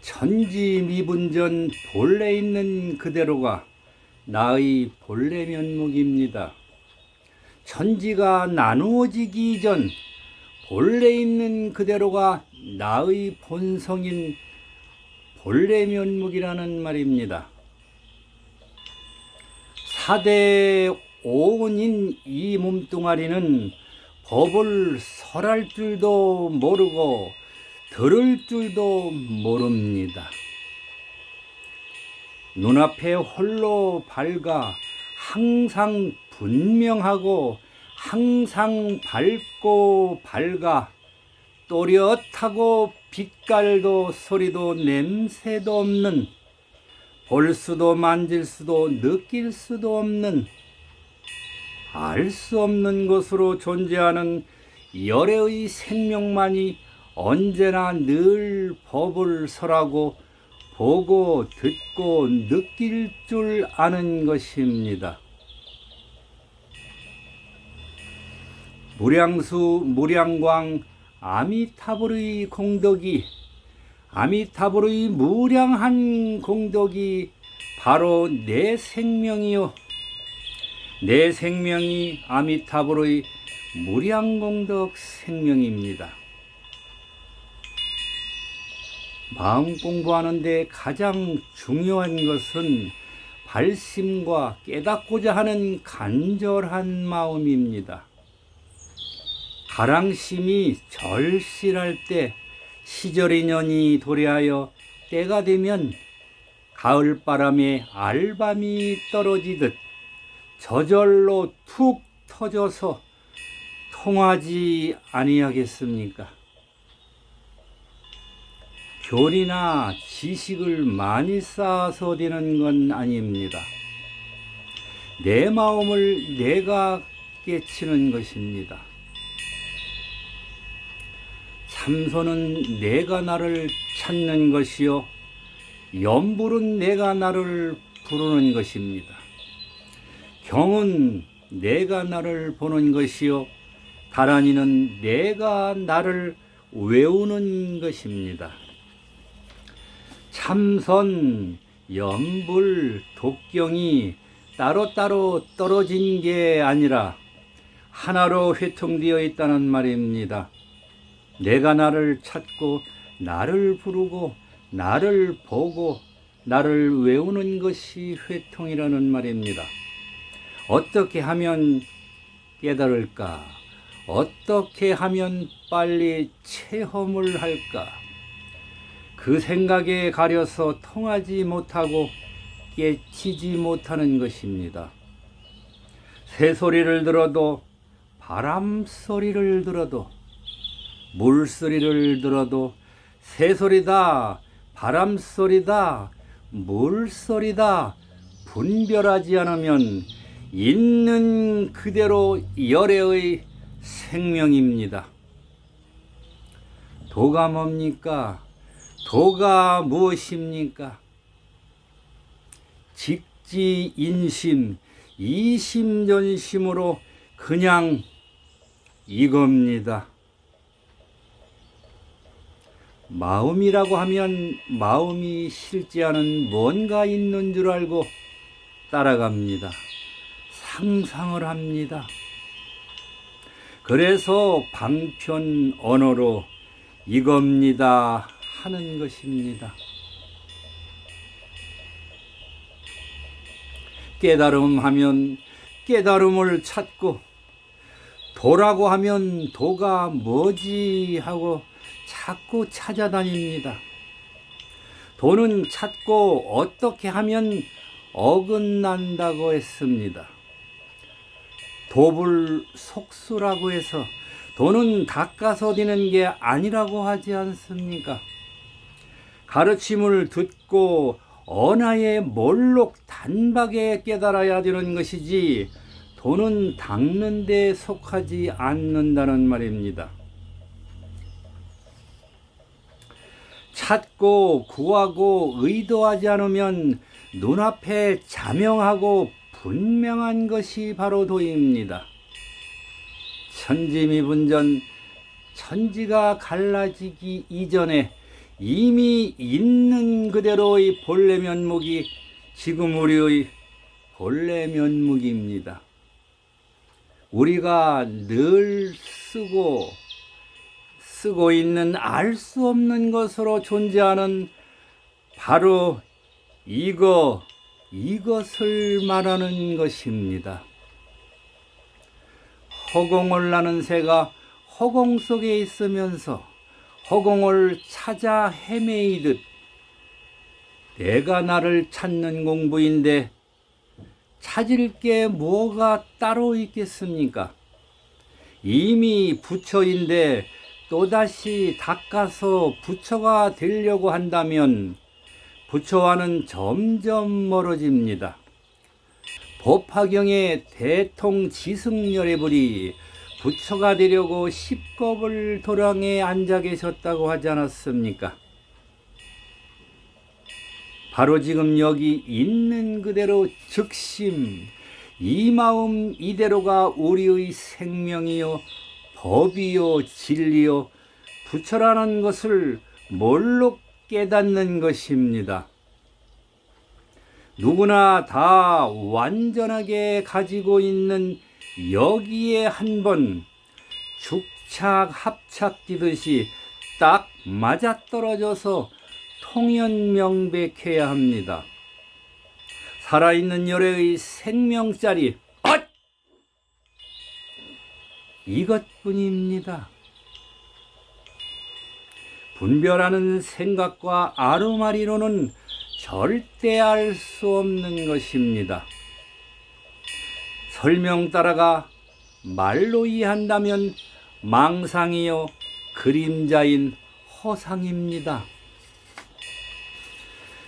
천지미분전 본래 있는 그대로가 나의 본래 면목입니다. 천지가 나누어지기 이전 본래 있는 그대로가 나의 본성인 본래 면목이라는 말입니다. 사대 오운인 이 몸뚱아리는 법을 설할 줄도 모르고 들을 줄도 모릅니다. 눈앞에 홀로 밝아 항상 분명하고 항상 밝고 밝아 또렷하고 빛깔도 소리도 냄새도 없는 볼 수도 만질 수도 느낄 수도 없는 알 수 없는 것으로 존재하는 열애의 생명만이 언제나 늘 법을 설하고 보고 듣고 느낄 줄 아는 것입니다. 무량수 무량광 아미타불의 공덕이 아미타불의 무량한 공덕이 바로 내 생명이요 내 생명이 아미타불의 무량공덕 생명입니다. 마음 공부하는데 가장 중요한 것은 발심과 깨닫고자 하는 간절한 마음입니다. 가랑심이 절실할 때 시절인연이 도래하여 때가 되면 가을바람에 알밤이 떨어지듯 저절로 툭 터져서 통하지 아니하겠습니까? 교리나 지식을 많이 쌓아서 되는 건 아닙니다. 내 마음을 내가 깨치는 것입니다. 참선은 내가 나를 찾는 것이요 염불은 내가 나를 부르는 것입니다. 경은 내가 나를 보는 것이요 다란이는 내가 나를 외우는 것입니다. 참선, 염불, 독경이 따로따로 떨어진 게 아니라 하나로 회통되어 있다는 말입니다. 내가 나를 찾고 나를 부르고 나를 보고 나를 외우는 것이 회통이라는 말입니다. 어떻게 하면 깨달을까? 어떻게 하면 빨리 체험을 할까? 그 생각에 가려서 통하지 못하고 깨치지 못하는 것입니다. 새소리를 들어도 바람 소리를 들어도 물소리를 들어도 새소리다 바람소리다 물소리다 분별하지 않으면 있는 그대로 열애의 생명입니다. 도가 뭡니까? 도가 무엇입니까? 직지인심 이심전심으로 그냥 이겁니다. 마음이라고 하면 마음이 실제하는 뭔가 있는 줄 알고 따라갑니다. 상상을 합니다. 그래서 방편 언어로 이겁니다 하는 것입니다. 깨달음 하면 깨달음을 찾고 도라고 하면 도가 뭐지 하고 자꾸 찾아다닙니다. 도는 찾고 어떻게 하면 어긋난다고 했습니다. 도불 속수라고 해서 도는 닦아서 되는 게 아니라고 하지 않습니까? 가르침을 듣고 언하의 몰록 단박에 깨달아야 되는 것이지 도는 닦는 데 속하지 않는다는 말입니다. 찾고 구하고 의도하지 않으면 눈앞에 자명하고 분명한 것이 바로 도입니다. 천지미분전 천지가 갈라지기 이전에 이미 있는 그대로의 본래 면목이 지금 우리의 본래 면목입니다. 우리가 늘 쓰고 있는 알 수 없는 것으로 존재하는 바로 이것을 말하는 것입니다. 허공을 나는 새가 허공 속에 있으면서 허공을 찾아 헤매이듯 내가 나를 찾는 공부인데 찾을 게 뭐가 따로 있겠습니까? 이미 부처인데 또다시 닦아서 부처가 되려고 한다면 부처와는 점점 멀어집니다. 법화경의 대통지승열애불이 부처가 되려고 10겁을 도랑에 앉아 계셨다고 하지 않았습니까? 바로 지금 여기 있는 그대로 즉심, 이 마음 이대로가 우리의 생명이요 법이요 진리요 부처라는 것을 뭘로 깨닫는 것입니다. 누구나 다 완전하게 가지고 있는 여기에 한번 죽착합착 뛰듯이 딱 맞아떨어져서 통연명백해야 합니다. 살아있는 열애의 생명짜리 이것뿐입니다. 분별하는 생각과 아르마리로는 절대 알 수 없는 것입니다. 설명 따라가 말로 이해한다면 망상이요 그림자인 허상입니다.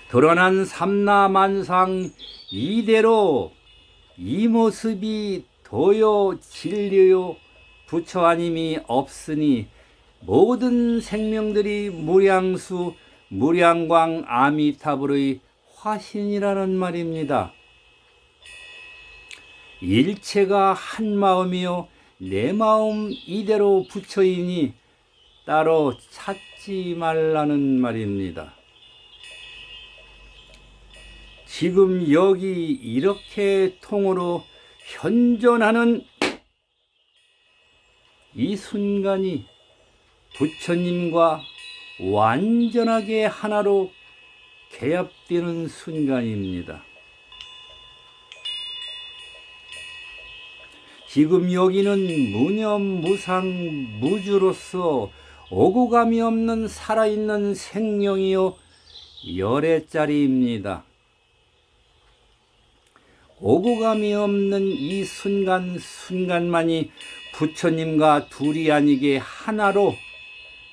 드러난 삼라만상 이대로 이 모습이 도요 진리요 부처 아님이 없으니 모든 생명들이 무량수 무량광 아미타불의 화신이라는 말입니다. 일체가 한 마음이요 내 마음 이대로 부처이니 따로 찾지 말라는 말입니다. 지금 여기 이렇게 통으로 현존하는 이 순간이 부처님과 완전하게 하나로 개합되는 순간입니다. 지금 여기는 무념무상 무주로서 오고감이 없는 살아있는 생명이요 열애짜리입니다. 오고감이 없는 이 순간순간만이 부처님과 둘이 아니게 하나로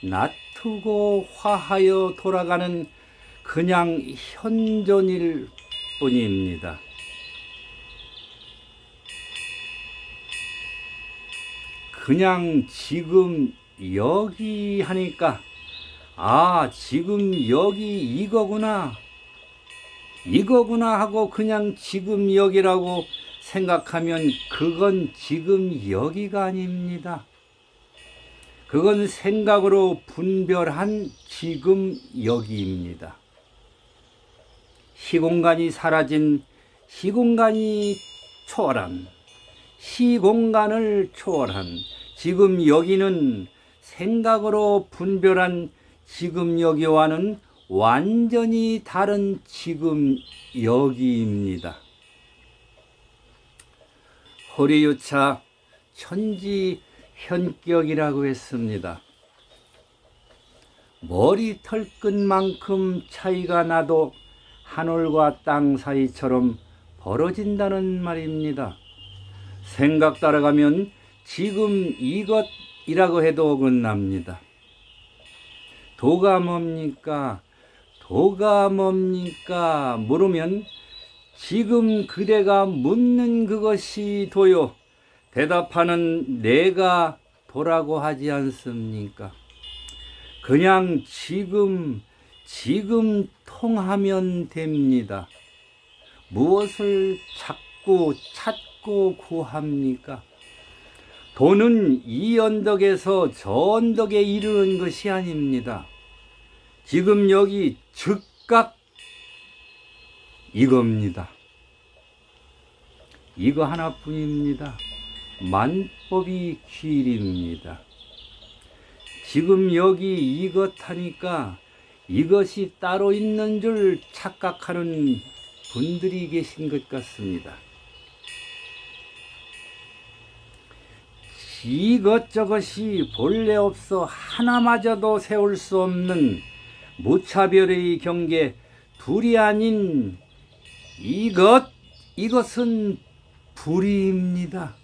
놔두고 화하여 돌아가는 그냥 현존일 뿐입니다. 그냥 지금 여기 하니까 지금 여기 이거구나 하고 그냥 지금 여기라고 생각하면 그건 지금 여기가 아닙니다. 그건 생각으로 분별한 지금 여기입니다. 시공간이 사라진 시공간이 초월한 시공간을 초월한 지금 여기는 생각으로 분별한 지금 여기와는 완전히 다른 지금 여기입니다. 호리유차 천지현격이라고 했습니다. 머리 털끝만큼 차이가 나도 하늘과 땅 사이처럼 벌어진다는 말입니다. 생각 따라가면 지금 이것이라고 해도 어긋납니다. 도가 뭡니까? 도가 뭡니까? 물으면 지금 그대가 묻는 그것이 도요. 대답하는 내가 도라고 하지 않습니까? 그냥 지금 통하면 됩니다. 무엇을 자꾸 찾고 구합니까? 도는 이 언덕에서 저 언덕에 이르는 것이 아닙니다. 지금 여기 즉각 이겁니다. 이거 하나뿐입니다. 만법이 길입니다. 지금 여기 이것 하니까 이것이 따로 있는 줄 착각하는 분들이 계신 것 같습니다. 이것저것이 본래 없어 하나마저도 세울 수 없는 무차별의 경계 둘이 아닌 이것은 불의입니다.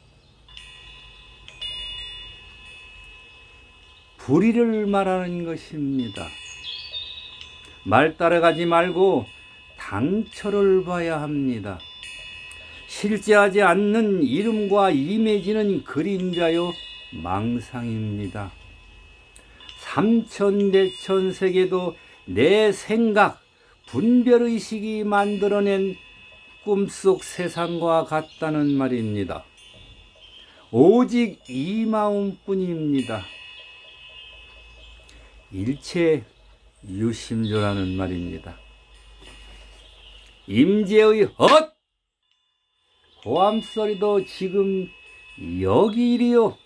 불의를 말하는 것입니다. 말 따라가지 말고 당처를 봐야 합니다. 실제하지 않는 이름과 임해지는 그림자요 망상입니다. 삼천대천 세계도 내 생각, 분별의식이 만들어낸 꿈속 세상과 같다는 말입니다. 오직 이 마음뿐입니다. 일체 유심조라는 말입니다. 임재의 헛! 고함소리도 지금 여기이리요.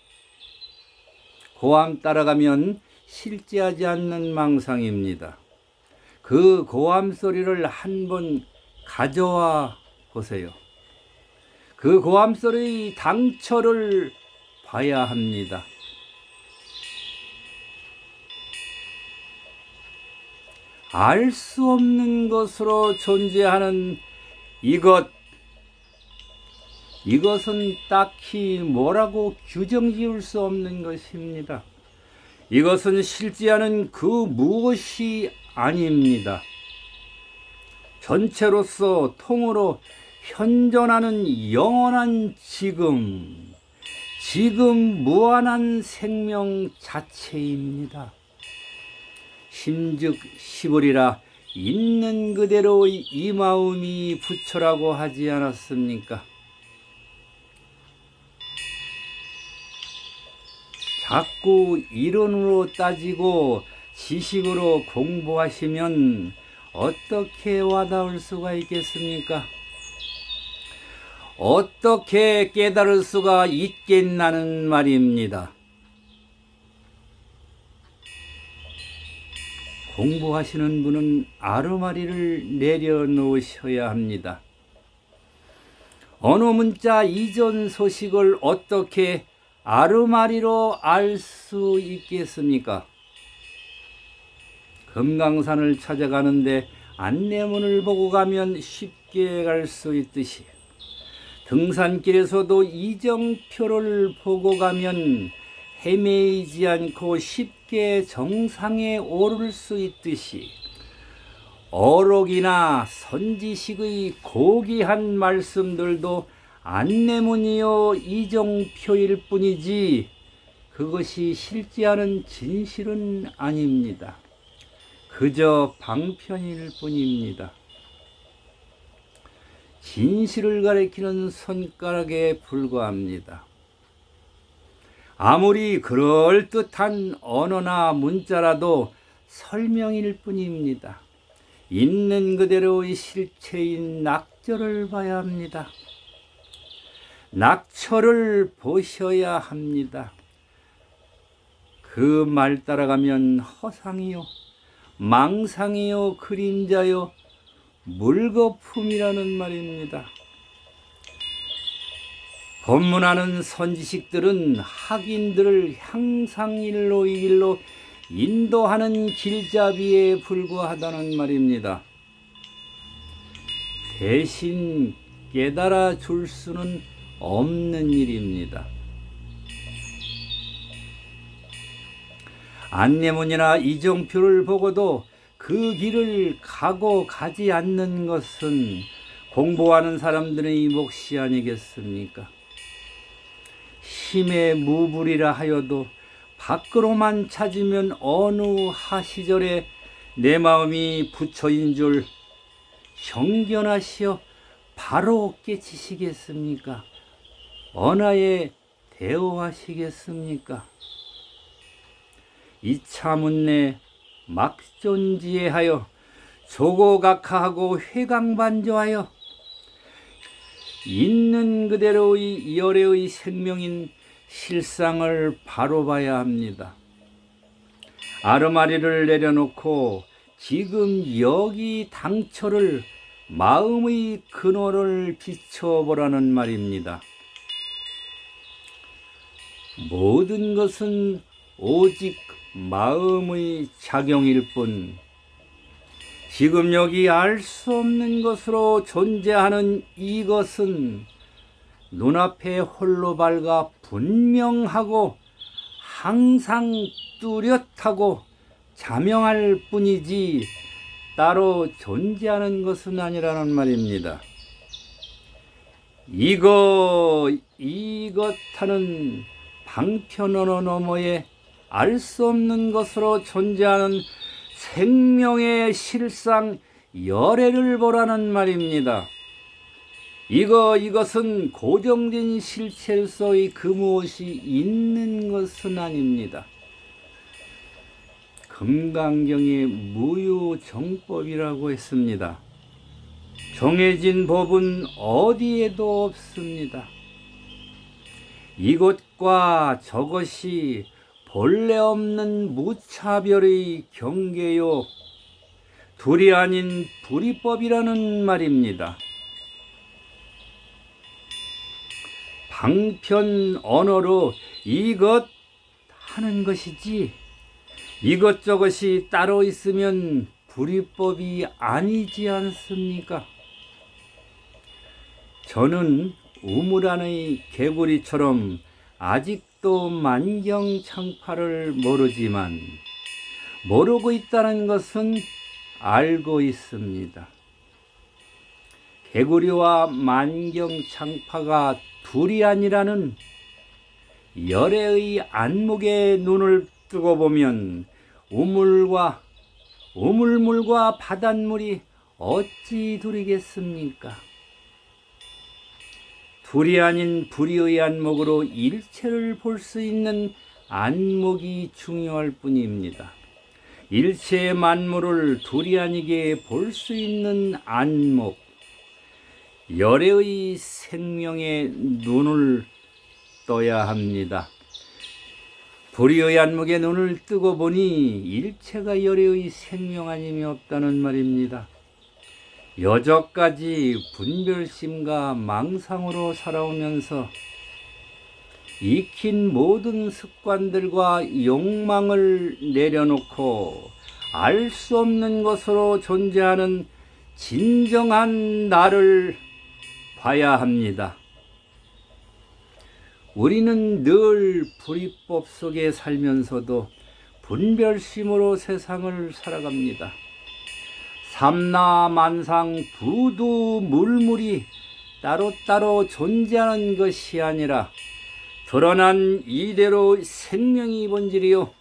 고함 따라가면 실제하지 않는 망상입니다. 그 고함소리를 한번 가져와 보세요. 그 고함소리의 당처를 봐야 합니다. 알 수 없는 것으로 존재하는 이것은 딱히 뭐라고 규정 지을 수 없는 것입니다. 이것은 실제하는 그 무엇이 아닙니다. 전체로서 통으로 현존하는 영원한 지금 무한한 생명 자체입니다. 심즉 시보리라 있는 그대로 이 마음이 부처라고 하지 않았습니까? 자꾸 이론으로 따지고 지식으로 공부하시면 어떻게 와닿을 수가 있겠습니까? 어떻게 깨달을 수가 있겠나는 말입니다. 공부하시는 분은 아르마리를 내려놓으셔야 합니다. 언어 문자 이전 소식을 어떻게 아르마리로 알 수 있겠습니까? 금강산을 찾아가는데 안내문을 보고 가면 쉽게 갈 수 있듯이 등산길에서도 이정표를 보고 가면 헤매이지 않고 쉽게 정상에 오를 수 있듯이 어록이나 선지식의 고귀한 말씀들도 안내문이요 이정표일 뿐이지 그것이 실제하는 진실은 아닙니다. 그저 방편일 뿐입니다. 진실을 가리키는 손가락에 불과합니다. 아무리 그럴듯한 언어나 문자라도 설명일 뿐입니다. 있는 그대로의 실체인 낙절을 봐야 합니다. 낙처를 보셔야 합니다. 그 말 따라가면 허상이요, 망상이요, 그림자요, 물거품이라는 말입니다. 법문하는 선지식들은 학인들을 향상일로 이 길로 인도하는 길잡이에 불과하다는 말입니다. 대신 깨달아 줄 수는 없는 일입니다. 안내문이나 이정표를 보고도 그 길을 가고 가지 않는 것은 공부하는 사람들의 몫이 아니겠습니까? 힘의 무불이라 하여도 밖으로만 찾으면 어느 하시절에 내 마음이 부처인 줄 형견하시어 바로 깨치시겠습니까? 언하에 대어하시겠습니까? 이차문내 막존지하여 조고각하하고 회강반조하여 있는 그대로의 열애의 생명인 실상을 바로 봐야 합니다. 아르마리를 내려놓고 지금 여기 당초를 마음의 근원을 비춰보라는 말입니다. 모든 것은 오직 마음의 작용일 뿐, 지금 여기 알 수 없는 것으로 존재하는 이것은 눈앞에 홀로 밝아 분명하고 항상 뚜렷하고 자명할 뿐이지 따로 존재하는 것은 아니라는 말입니다. 이것 하는 방편 언어 너머에 알 수 없는 것으로 존재하는 생명의 실상 열애를 보라는 말입니다. 이것은 고정된 실체로서의 그 무엇이 있는 것은 아닙니다. 금강경에 무유정법이라고 했습니다. 정해진 법은 어디에도 없습니다. 이것과 저것이 본래 없는 무차별의 경계요, 둘이 아닌 불이법이라는 말입니다. 방편 언어로 이것 하는 것이지 이것저것이 따로 있으면 불이법이 아니지 않습니까? 저는 우물 안의 개구리처럼 아직도 만경창파를 모르지만 모르고 있다는 것은 알고 있습니다. 개구리와 만경창파가 둘이 아니라는 열애의 안목에 눈을 뜨고 보면 우물물과 바닷물이 어찌 둘이겠습니까? 둘이 아닌 불이의 안목으로 일체를 볼 수 있는 안목이 중요할 뿐입니다. 일체의 만물을 둘이 아니게 볼 수 있는 안목, 열애의 생명에 눈을 떠야 합니다. 불의의 안목에 눈을 뜨고 보니 일체가 열애의 생명 아님이 없다는 말입니다. 여저까지 분별심과 망상으로 살아오면서 익힌 모든 습관들과 욕망을 내려놓고 알 수 없는 것으로 존재하는 진정한 나를 봐야 합니다. 우리는 늘 불이법 속에 살면서도 분별심으로 세상을 살아갑니다. 삼라만상 두두물물이 따로따로 존재하는 것이 아니라 드러난 이대로 생명이 본질이요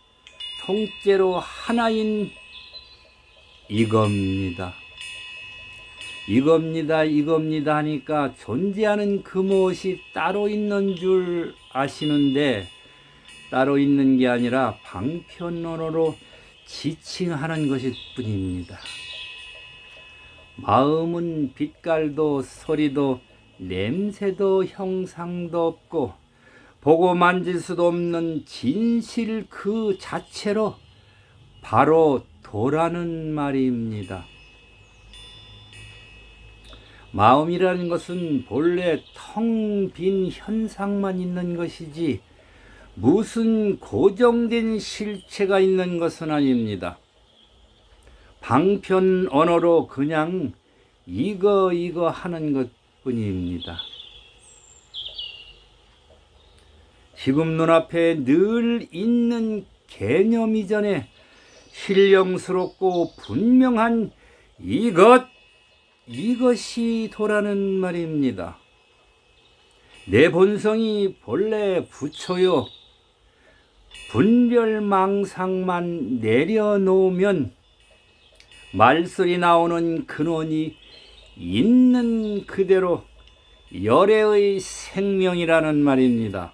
통째로 하나인 이겁니다 하니까 존재하는 그 무엇이 따로 있는 줄 아시는데 따로 있는 게 아니라 방편론으로 지칭하는 것일 뿐입니다. 마음은 빛깔도 소리도 냄새도 형상도 없고 보고 만질 수도 없는 진실 그 자체로 바로 도라는 말입니다. 마음이라는 것은 본래 텅 빈 현상만 있는 것이지 무슨 고정된 실체가 있는 것은 아닙니다. 방편 언어로 그냥 이거 하는 것뿐입니다. 지금 눈앞에 늘 있는 개념 이전에 신령스럽고 분명한 이것이 도라는 말입니다. 내 본성이 본래 부처요. 분별망상만 내려놓으면 말소리 나오는 근원이 있는 그대로 열애의 생명이라는 말입니다.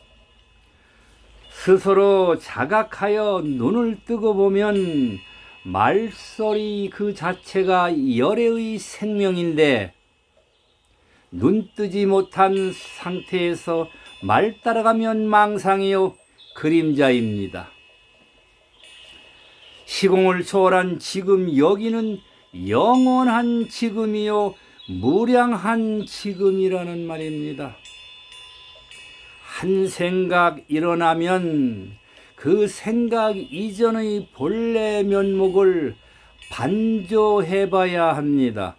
스스로 자각하여 눈을 뜨고 보면 말소리 그 자체가 열애의 생명인데 눈 뜨지 못한 상태에서 말 따라가면 망상이요 그림자입니다. 시공을 초월한 지금 여기는 영원한 지금이요 무량한 지금이라는 말입니다. 한 생각 일어나면 그 생각 이전의 본래 면목을 반조해봐야 합니다.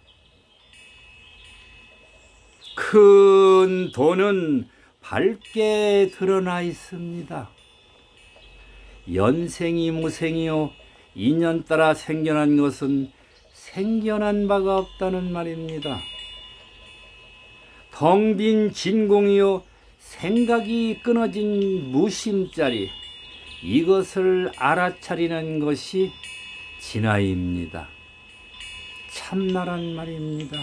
큰 돈은 밝게 드러나 있습니다. 연생이 무생이요 인연 따라 생겨난 것은 생겨난 바가 없다는 말입니다. 텅 빈 진공이요 생각이 끊어진 무심자리, 이것을 알아차리는 것이 진화입니다. 참나란 말입니다.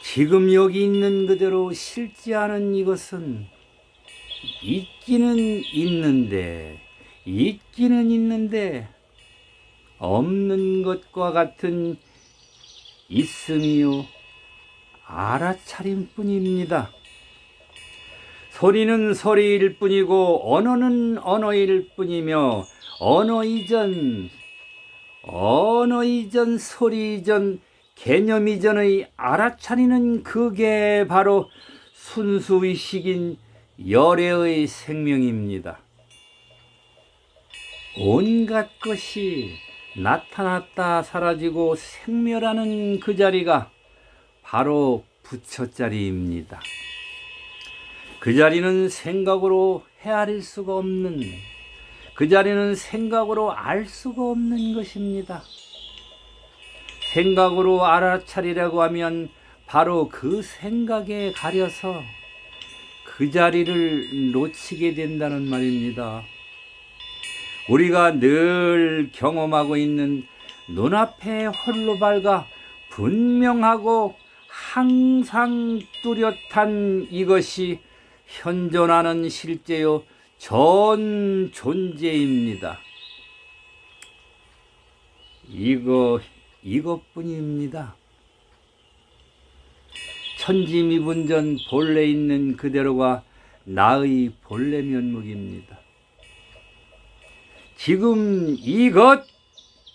지금 여기 있는 그대로 싫지 않은 이것은 있기는 있는데 없는 것과 같은 있음이요 알아차림뿐입니다. 소리는 소리일 뿐이고 언어는 언어일 뿐이며 언어 이전 소리 이전 개념 이전의 알아차리는 그게 바로 순수의식인 열애의 생명입니다. 온갖 것이 나타났다 사라지고 생멸하는 그 자리가 바로 부처 자리입니다. 그 자리는 생각으로 헤아릴 수가 없는, 그 자리는 생각으로 알 수가 없는 것입니다. 생각으로 알아차리려고 하면 바로 그 생각에 가려서 그 자리를 놓치게 된다는 말입니다. 우리가 늘 경험하고 있는 눈앞에 홀로 밝아 분명하고 항상 뚜렷한 이것이 현존하는 실제요 전 존재입니다. 이것뿐입니다. 천지미분전 본래 있는 그대로가 나의 본래 면목입니다. 지금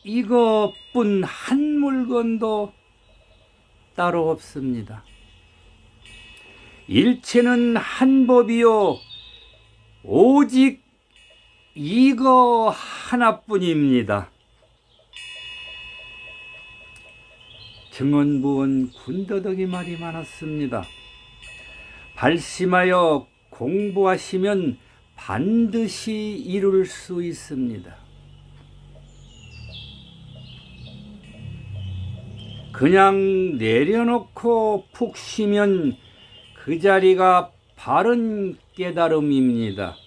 이것뿐 한 물건도 따로 없습니다. 일체는 한 법이요 오직 이거 하나뿐입니다. 증언부원 군더더기 말이 많았습니다. 발심하여 공부하시면 반드시 이룰 수 있습니다. 그냥 내려놓고 푹 쉬면 그 자리가 바른 깨달음입니다.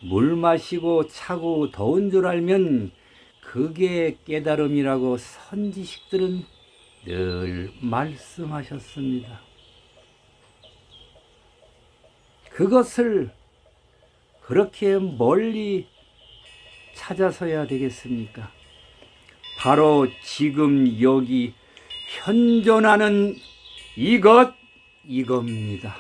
물 마시고 차고 더운 줄 알면 그게 깨달음이라고 선지식들은 늘 말씀하셨습니다. 그것을 그렇게 멀리 찾아서야 되겠습니까? 바로 지금 여기 현존하는 이겁니다.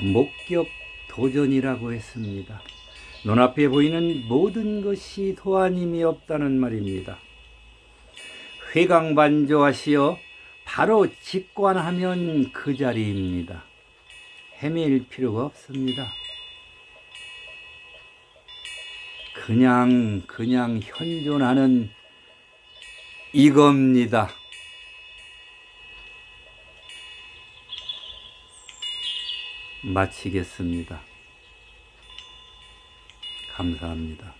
목격 도전이라고 했습니다. 눈앞에 보이는 모든 것이 도안임이 없다는 말입니다. 회광반조하시어 바로 직관하면 그 자리입니다. 헤맬 필요가 없습니다. 그냥 현존하는 이겁니다. 마치겠습니다. 감사합니다.